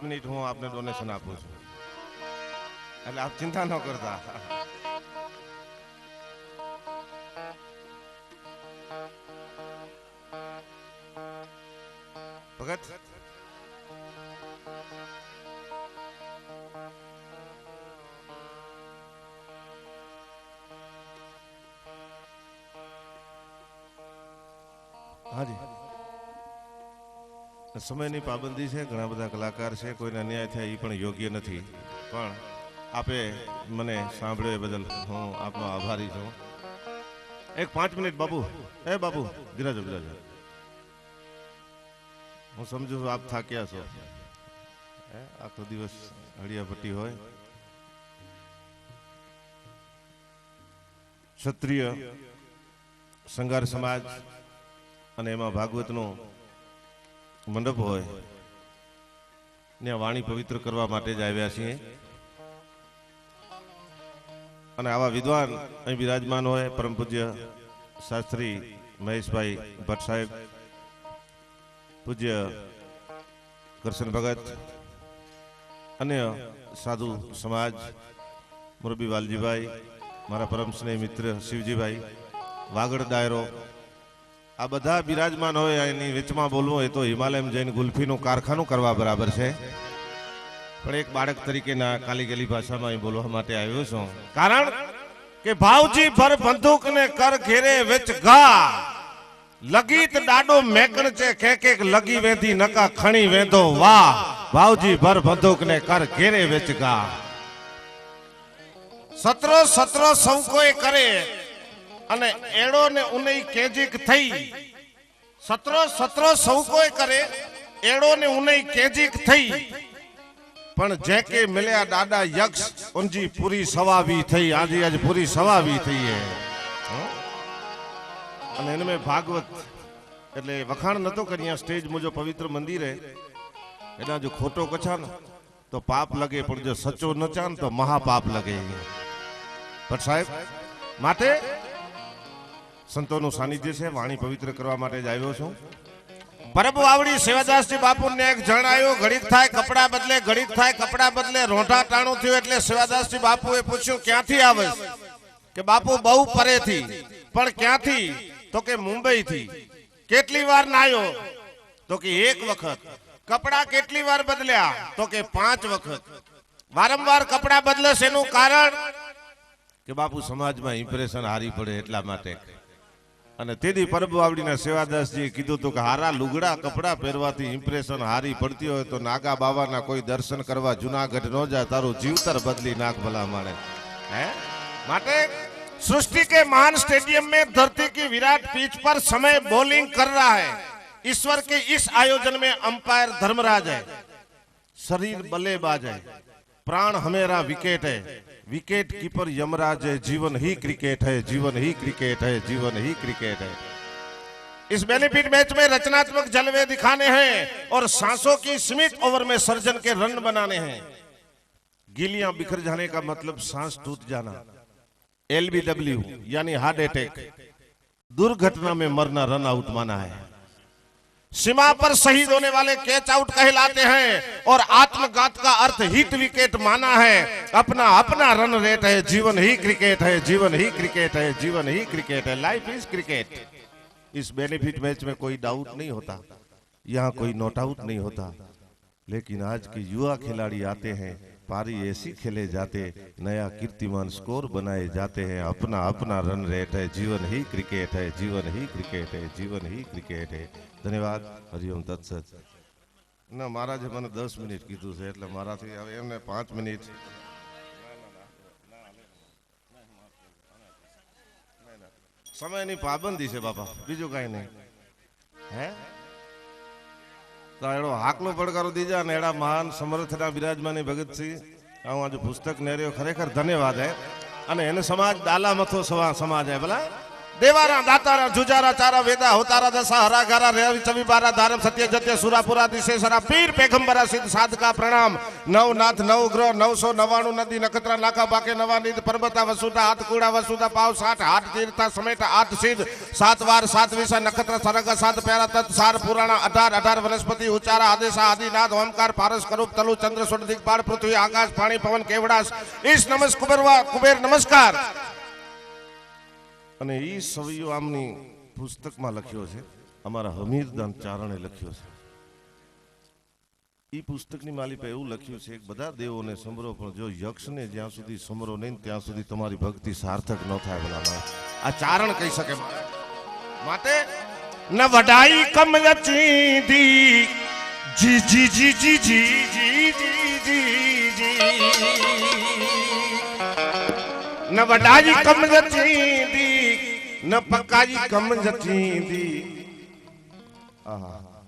Minute હું આપને donation આપું છું, એટલે આપ ચિંતા ન કરતા. ભગત હાજી, સમયની પાબંદી છે, ઘણા બધા કલાકાર છે, કોઈને અન્યાય થાય એ પણ યોગ્ય નથી, પણ આપે મને સાંભળ્યો એ બદલ હું આપનો આભારી છું. એક 5 મિનિટ બાબુ, એ બાબુ બિરાજો બિરાજો. હું સમજુ છું આપ થાક્યા છો, આખો દિવસ હળિયાપટ્ટી હોય. ક્ષત્રિય સંઘાર સમાજ અને એમાં ભાગવતનો મંડપ હોય ત્યાં વાણી પવિત્ર કરવા માટે જ આવ્યા છીએ. અને આવા વિદ્વાન અહીં બિરાજમાન હોય પરમ પૂજ્ય શાસ્ત્રી મહેશભાઈ ભટ્ટ સાહેબ, પૂજ્ય કરશન ભગત, અન્ય સાધુ સમાજ, મુરબી વાલજીભાઈ, મારા પરમ સ્નેહ મિત્ર શિવજીભાઈ, વાગડ ડાયરો, આ બધા બિરાજમાન હોય. એની વચમાં બોલવું એ તો હિમાલયમાં જઈને ગુલ્ફીનું કારખાનું કરવા બરાબર છે, પણ એક બાળક તરીકેના કાલી ગલી ભાષામાં અહીં બોલવા માટે આવ્યો છું. કારણ કે ભાવજી ભર બંદૂક ને કર ઘેરે વેચ ગા, લગીત ડાડો મેકણ છે કે કે લગી વેધી નકા ખણી વેંધો વાહ, ભાવજી ભર બંદૂક ને કર ઘેરે વેચ ગા. સત્રો સત્રો સૌ કોઈ કરે અને એડો ને ઉનઈ કેજીક થઈ. સત્રો સત્રો સૌ કોઈ કરે એડો ને ઉનઈ કેજીક થઈ, પણ જે કે મિલ્યા દાદા યક્ષ ઉનજી પૂરી સવાવી થઈ. આજે આજ પૂરી સવાવી થઈ હે. અને એને મેં ભાગવત એટલે વખાણ નતો કર્યા સ્ટેજ મુજો પવિત્ર મંદિરે, એના જો ખોટો કછા ને તો પાપ લગે, પણ જો સચો ન ચાન તો મહાપાપ લગે. પણ સાહેબ માટે સંતોનું સાનિધ્ય છે, વાણી પવિત્ર કરવા માટે જ આવ્યો છું. પરબ આવડી સેવાદાસજી બાપુને એક જણાયો, ઘડીક થાય કપડા બદલે, ઘડીક થાય કપડા બદલે, રોંઢા ટાણું થયું એટલે સેવાદાસજી બાપુએ પૂછ્યું ક્યાંથી આવે? કે બાપુ બહુ પરેથી. પણ ક્યાંથી? તો કે મુંબઈ થી. કેટલી વાર નાયો? તો કે એક વખત. કપડા કેટલી વાર બદલ્યા? તો કે 5 વખત. વારંવાર કપડા બદલે એનું કારણ કે બાપુ સમાજમાં ઇમ્પ્રેશન હારી પડે એટલા માટે. અને તેથી પરબ વાવડીના સેવાદાસજીએ કીધું હતું કે હારા લુગડા કપડા પહેરવાથી ઇમ્પ્રેશન હારી પડતી હોય તો નાગા બાવાના કોઈ દર્શન કરવા જુનાગઢ ન જાય, તારું જીવતર બદલી નાખ ભલા માણે. માટે सृष्टि के महान स्टेडियम में धरती की विराट पिच पर समय बॉलिंग कर रहा है. ईश्वर के इस आयोजन में अंपायर धर्मराज है, शरीर बल्लेबाज है, प्राण हमेरा विकेट है, विकेट कीपर यमराज है. जीवन ही क्रिकेट है, जीवन ही क्रिकेट है, जीवन ही क्रिकेट है. इस बेनिफिट मैच में रचनात्मक जलवे दिखाने हैं और सांसों की सीमित ओवर में सर्जन के रन बनाने हैं. गिलियां बिखर जाने का मतलब सांस टूट जाना. LBW यानी हार्ट अटैक, दुर्घटना में मरना रन आउट माना है. सीमा पर शहीद होने वाले कैच आउट कहलाते हैं और आत्मघात का अर्थ हिट विकेट माना है. अपना अपना रन रेट है, जीवन ही क्रिकेट है, जीवन ही क्रिकेट है, जीवन ही क्रिकेट है. Life is cricket. इस बेनिफिट मैच में कोई डाउट नहीं होता, यहाँ कोई नॉट आउट नहीं होता. लेकिन आज के युवा खिलाड़ी आते हैं, पारी ऐसी खेले जाते, नया कीर्तिमान स्कोर बनाए जाते हैं. अपना अपना रन रेट है, जीवन ही क्रिकेट है, जीवन ही क्रिकेट है, जीवन ही क्रिकेट है. धन्यवाद. हरिओम तत्सत. ना महाराजे મને 10 મિનિટ કીધું છે એટલે મારાથી હવે એમને 5 મિનિટ. સમયની પાબંદી છે બાપા, બીજું કાંઈ નહીં. હે તો એડો હાકલો પડકારો દીજા ને એડા મહાન સમર્થના બિરાજમાની ભગતસિંહ હું આજે પુસ્તક નેર્યો, ખરેખર ધન્યવાદ હે. અને એને સમાજ દાલા મથો સમાજ હે, ભલા देवारा दातारा जुजारा चारा वेदा होतारा दशा हरा गारा रेवी चवी बारा धारम सत्य जत्य सुरापुरा दिशेसरा पीर पैगंबरा सिद्ध साधका प्रणाम नवनाथ नव ग्रह 999 नदी नक्षत्र लाखा बाके नवानिध पर्वता वसुधा हाथ कूड़ा वसुधा पाव 60 हाथ तीर्था समेत आठ सिद्ध 7 वार 7 विषय नक्षत्र सरग 7 प्यारा तत् सार पुराण 18 वनस्पति उच्चारा आदेश आदिनाथ ओमकार पारस करूप तलु चंद्र सूर्य दिक्पाल पृथ्वी आकाश पानी पवन केवड़ास इस नमस् कुबेर नमस्कार અને ઈ સવિયો આમની પુસ્તકમાં લખ્યો છે અમારા હમીરદાન ચારણે લખ્યો છે ઈ પુસ્તકની માલિપે એવું લખ્યું છે કે બધા દેવોને સમરો પણ જો યક્ષને જ્યાં સુધી સમરો નહીં ત્યાં સુધી તમારી ભક્તિ સાર્થક ન થાય ભલામાં આ ચારણ કહી શકે માટે ન વડાઈ કમ રચીદી જી જી જી જી જી જી જી જી न वडाई कम जचींदी न पकाई कम जचींदी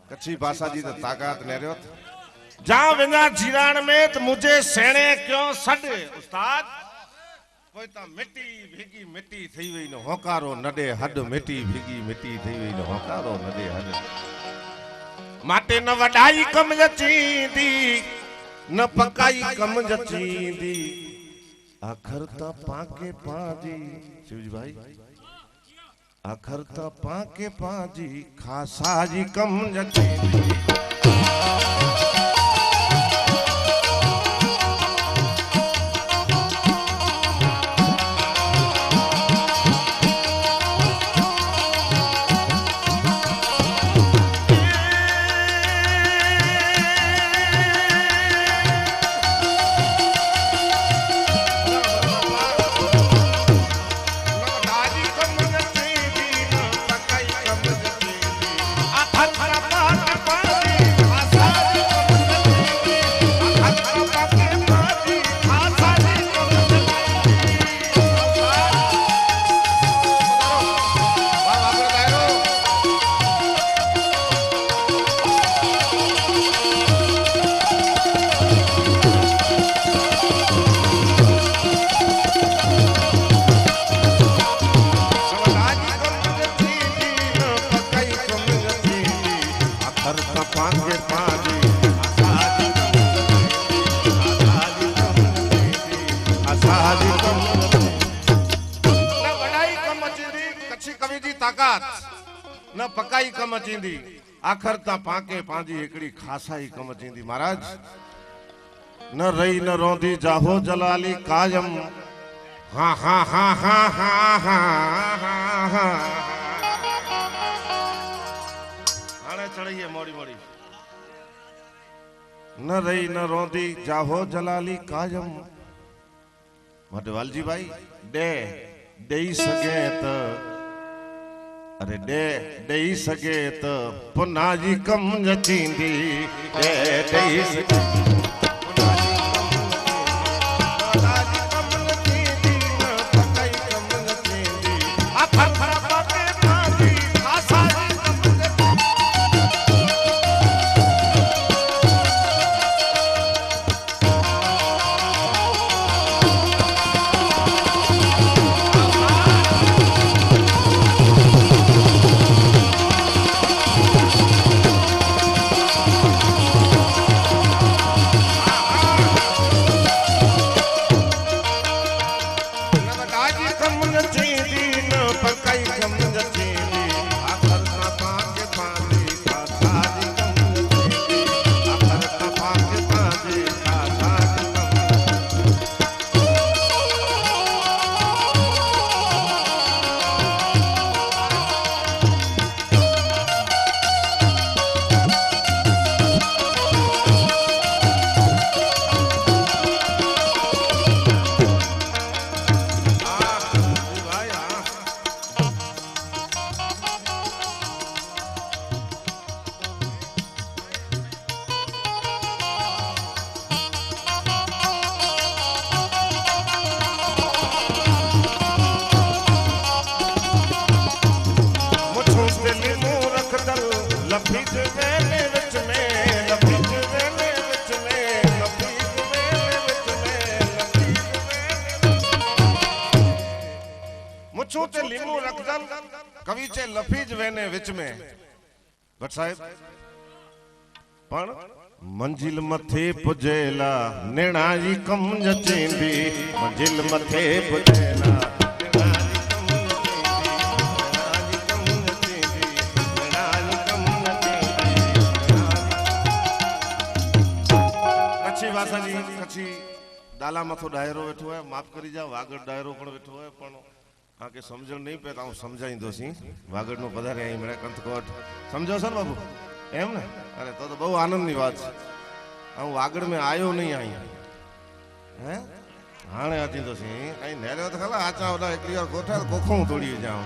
कच्छी भाषा जी तो ताकत ने रहो जा वेंगा जीरान में तो मुझे सेणे क्यों सड उस्ताद कोई ता मिट्टी भीगी मिट्टी थई वई न होकारो नडे हड मिट्टी भीगी मिट्टी थई वई न होकारो नडे हड माटे न वडाई कम जचींदी न पकाई कम जचींदी आखरता पाके पाजी शिवजी भाई आखरता पाके पाजी खासा जी कम जचे न पकाई कम अचींदी आखर ता पाके पांजी एकड़ी खासाई कम अचींदी महाराज न रही न रोंदी जाहो जलाली कायम हाँ हाँ हाँ हाँ हाँ हाँ हाँ हाणे चढ़िए मोड़ी मोड़ी न रही न रोंदी जाहो जलाली कायम माटे वालजी भाई दे सके तो अरे दे सके तो पुनाजी कम जचींदी दे सके ते लीमू रखदल कवि चे लफीज वेने विच में भट्ट साहेब पण मंजिल मथे पुजेला नेणाई कम जचेंदी मंजिल मथे पुजेला कच्छी भाषा जी कच्छी डाला मथो डायरो वेठो है माफ करी जा वागड़ डायरो पण वेठो है पण आके समझण नहीं पे तो समझाईंदो सी वागड़ नो पधारे आई मळे कंथकोट समझो सर बाबू एम ने अरे तो बहु आनंद नी बात हूँ वागड़ में आयो नहीं आई हैं हाणे अची तो सी आई नेरे तो खला आचा ओला एकली और कोठा कोखों तोड़ी जाऊं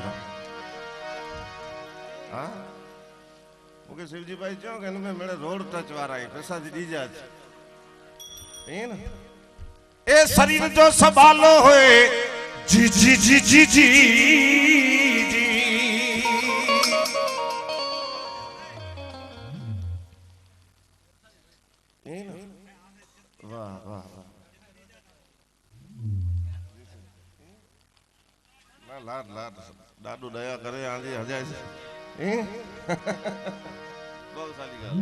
हां ओके शिवजी भाई चो के इनमें मेरे रोड टच वारा है प्रसाद दीजा है ना ए शरीर जो संभालो होए जी जी जी जी जी वाह वाह वाह ना लाड लाड दादू दया करे आंधी हजाय बहुत साली गाल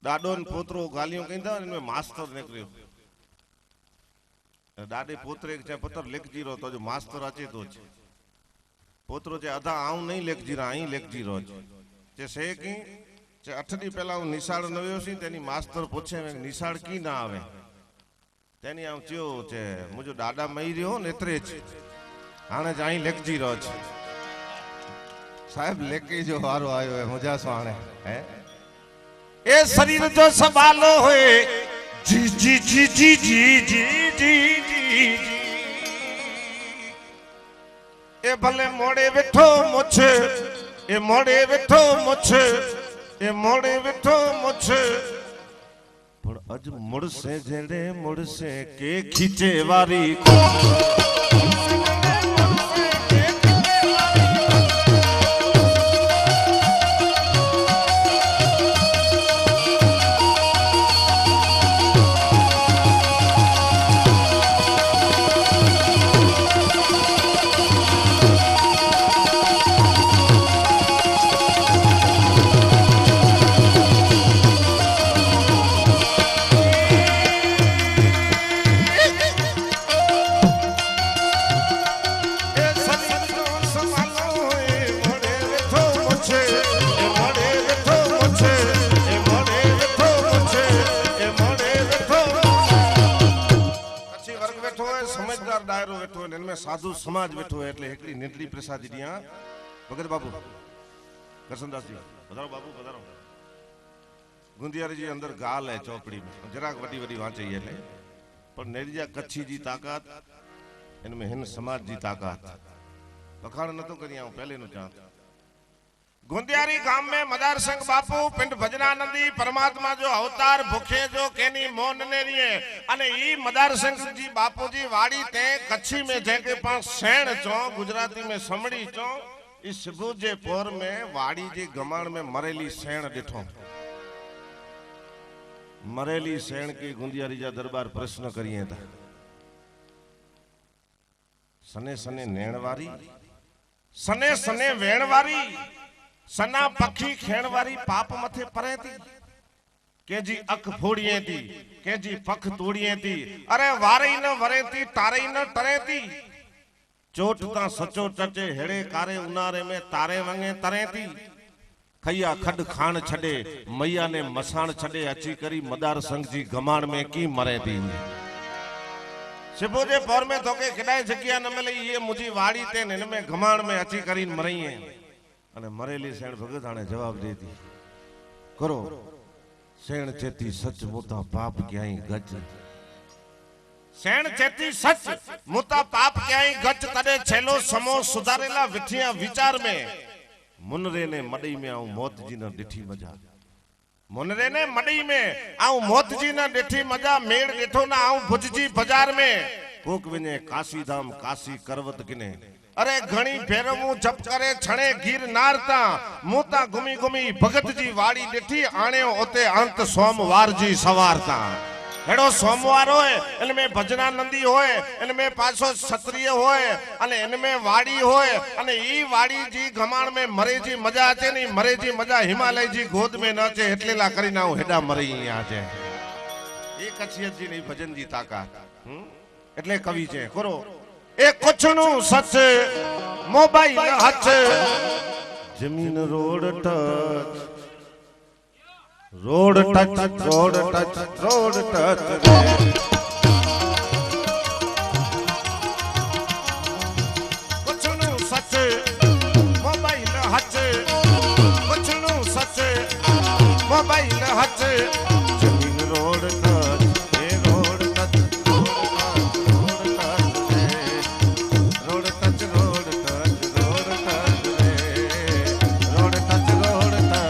दादो न पोतरो गालियों कहंदा इनमें मास्टर निकलियो दादे पोतरे के पुत्र लिख जीरो तो जो मास्टर अचे तो पोतरो जे अधा आऊं नहीं लिख जीरा आई लिख जीरो जे से की जे 8 दी पहला हूं निशाड़ न वयोसी तेनी मास्टर पूछे निशाड़ की ना आवे तेनी आऊं चियो जे मुजो दादा मई रहो न एतरे ज हाने जाई लिख जीरो साहब लेके जो वारो आयो है मुजा स्वाणे है ए शरीर जो संभालो होए जी जी जी जी जी जी जी जी ए भले मोड़े बैठो मुझे ए मोड़े बैठो मुझे ए मोड़े बैठो मुझे पर अज मुड़ से जेड़े मुड़ से के खींचे वारी को साधु समाज बैठो है એટલે એકલી નીટલી પ્રસાદી દિયા ભગત બાબુ કરસનદાસ जी पधारो बाबू पधारो गुंदियारी जी अंदर गाल है चौपड़ी में जराक वडी वडी वांचे એટલે पर नेरिया कच्छी जी ताकत इनमें हिन समाज जी ताकत बखाण न तो करिया पहले नु चाह गुंदियारी गांव में मदार सिंह बापू पिंड भजनानंदी परमात्मा जो अवतार भूखे जो केनी मोन ने रिए अने ई मदार सिंह जी बापू जी वाड़ी ते कच्छी में जेके पास सेण चो गुजराती में समड़ी चो इस सुबह जे पोर में वाड़ी जी गमाण में मरेली सेण दिठो मरेली सेण की गुंदियारी जा दरबार प्रश्न करिए था सने सने नेणवारी सने सने वेणवारी सना पखी खेणवारी पाप मथे परे थी के जी अख फोड़िए थी के जी पख तोड़िए थी अरे वारे न वरे थी तारे न टरे थी चोट ता सचो चचे हेड़े कारे उनारे में तारे वंगे तरे थी खैया खड खान छड़े मैया ने मसाण छड़े अची करी मदार संग जी गमाण में की मरे थी सिबो जे पौर में तोके किडाय जग्या न मिले ये मुजी वाड़ी ते न में गमाण में अची करी मरई है अने मरेली सेण भगत आने जवाब दे दी करो सेण चेती सच मुता पाप क्याई गज सेण चेती सच मुता पाप क्याई गज तडे छेलो समो सुधारेला विठिया विचार में मुनरे ने मडई में आऊं मौत जी न डिठी मजा मुनरे ने मडई में आऊं मौत जी न डिठी मजा मेड़ डिठो ना आऊं भुजजी बाजार में कोक विने काशी धाम काशी करवत किने अरे घणी भेरमू जप करे छणे गिर नारता मुता गुमी गुमी भगत जी वाड़ी डिठी आणे ओते अंत सोमवार जी सवारता હેડો સોમવાર હોય એટલે મેં ભજનાનંદી હોય એટલે મેં પાછો ક્ષત્રિય હોય અને એને મેં વાડી હોય અને ઈ વાડી જી ગમાણ મેં મરેજી મજા છે ને મરેજી મજા હિમાલયજી ગોદ મેં ન છે એટલેલા કરીને હું હેડા મરી અહીંયા છે એ કચ્છિયતજી ની ભજનજી તાકાત એટલે કવિ છે ખરો એ કચ્છનું સચ મોબાઈલ હચ જમીન road touch road touch road touch road touch કચ્છનું સચ મોબાઈલ હચ કચ્છનું સચ મોબાઈલ હચ જમીન રોડ ટચ એ road touch road touch road touch road touch road touch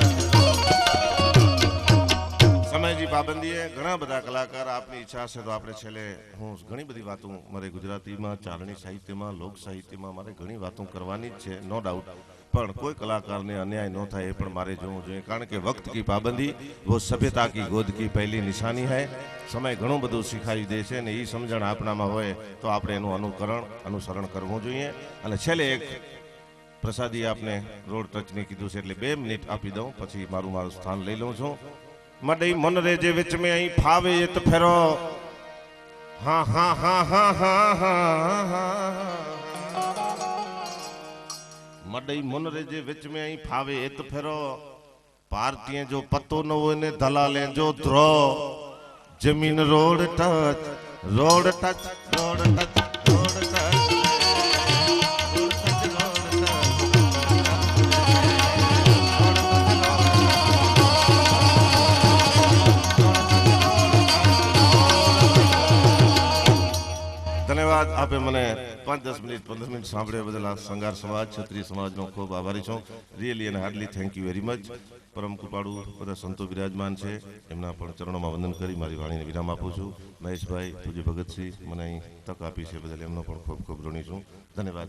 સમયજી પાબંદીએ ઘણા બધા કલાકાર આપની ઈચ્છા છે તો આપણે છેલ્લે હું ઘણી બધી વાતો મારે ગુજરાતીમાં ચારણી સાહિત્યમાં લોક સાહિત્યમાં મારે ઘણી વાતો કરવાની જ છે નો ડાઉટ પણ કોઈ કલાકારને અન્યાય ન થાય એ પણ મારે જોવું જોઈએ કારણ કે વક્ત કી પાબંદી वो सभ्यता की गोद की पहली निशानी है સમય ઘણું બધું શીખાવી દે છે અને એ સમજણ આપણામાં હોય તો આપણે એનું અનુસરણ કરવું જોઈએ અને છેલ્લે એક પ્રસાદી આપને રોડ ટચની કીધું છે એટલે 2 મિનિટ આપી દઉં પછી મારું સ્થાન લઈ લઉં છું મડઈ મન રે જે વિચ में અહીં ફાવે એ તો ફેરો હા હા હા હા હા હા મડઈ મન રે જે વિચ में અહીં ફાવે એ તો ફેરો પાર્ટીએ જો પતો ન હોય ને દલાલે જો ધ્રો જમીન road touch road touch road touch road touch ધન્યવાદ આપે મને 5-10 મિનિટ 15 મિનિટ સાંભળ્યા બદલ આ સંગાર સમાજ ક્ષત્રિય સમાજનો ખૂબ આભારી છું રિયલી અને hardly thank you very much પરમ કૃપાળુ બધા સંતો વિરાજમાન છે એમના પણ ચરણોમાં વંદન કરી મારી વાણીને વિરામ આપું છું મહેશભાઈ પૂજ્ય ભગતસિંહ મને અહીં તક આપી છે બદલ એમનો પણ ખૂબ ખૂબ ઋણી છું ધન્યવાદ